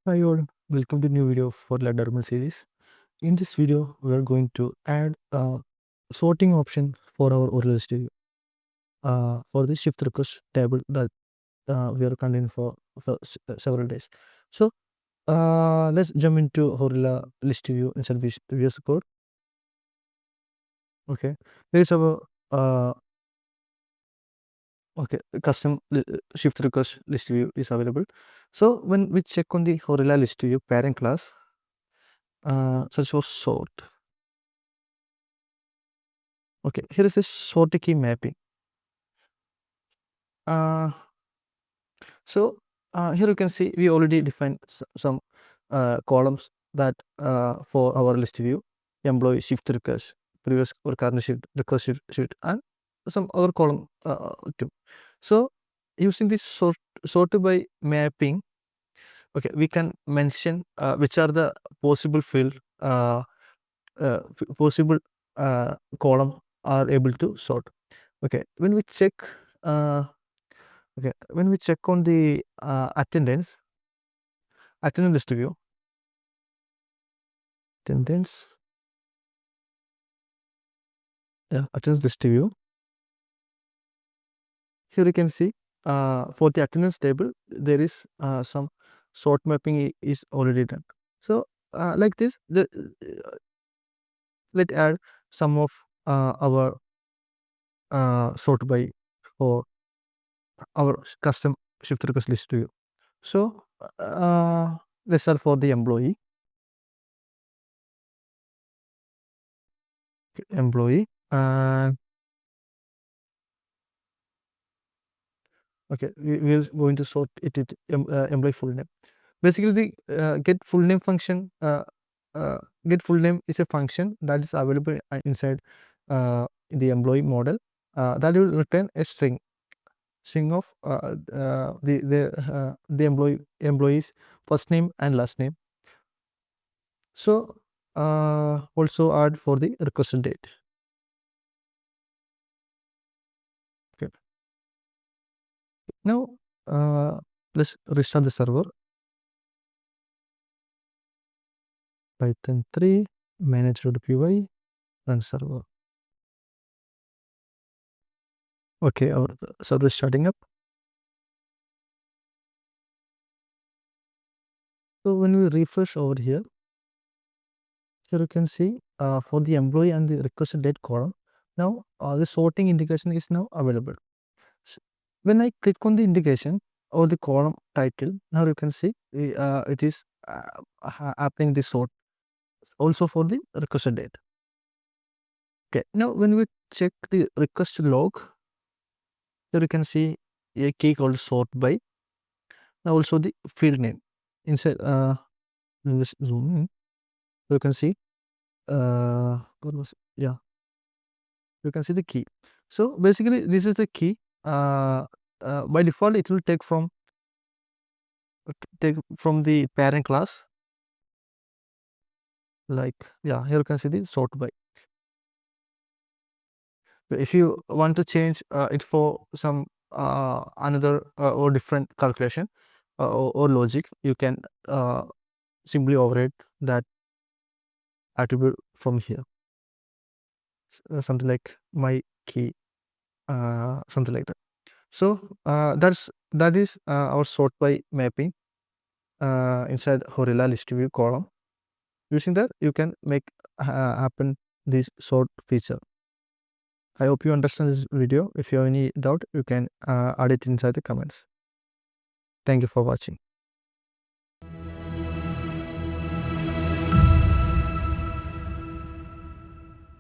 Hi all, welcome to new video for Ladderman series. In this video, we are going to add a sorting option for our HorillaListView for the shift request table that we are continuing for several days. So let's jump into HorillaListView inside VS Code. Okay, there is our okay custom shift request list view is available. So when we check on the HorillaListView parent class, search for sort. Okay, here is a sort key mapping. Uh, so here you can see we already defined some columns that for our list view, employee shift request, previous or current shift, request shift, and some other column too. So using this sort by mapping, okay, we can mention which are the possible field, possible column are able to sort. Okay, when we check when we check on the attendance list view, attendance attendance list view, here you can see for the attendance table there is some sort mapping is already done. So like this, let's add some of our sort by for our custom shift request list view. So let's start for the employee. Okay, we are going to sort it with employee full name. Basically, the get full name function, get full name is a function that is available inside the employee model that will return a string of the employee's first name and last name. So also add for the requested date. Okay. Now let's restart the server. Python 3 manage.py run server. Okay, our server is starting up. So when we refresh over here you can see for the employee and the requested date column, now the sorting indication is now available. So when I click on the indication or the column title, now you can see it is happening the sort also for the requested date. Okay, now when we check the request log, here you can see a key called sort by. Now also the field name inside let me zoom in. You can see what was it? Yeah, you can see the key. So basically this is the key. By default it will take from the parent class, like yeah, here you can see the sort by. If you want to change it for some another or different calculation or logic, you can simply override that attribute from here. Something like my key, something like that. So that is our sort by mapping inside HorillaListView column. Using that you can make happen this sort feature. I hope you understand this video. If you have any doubt, you can add it inside the comments. Thank you for watching.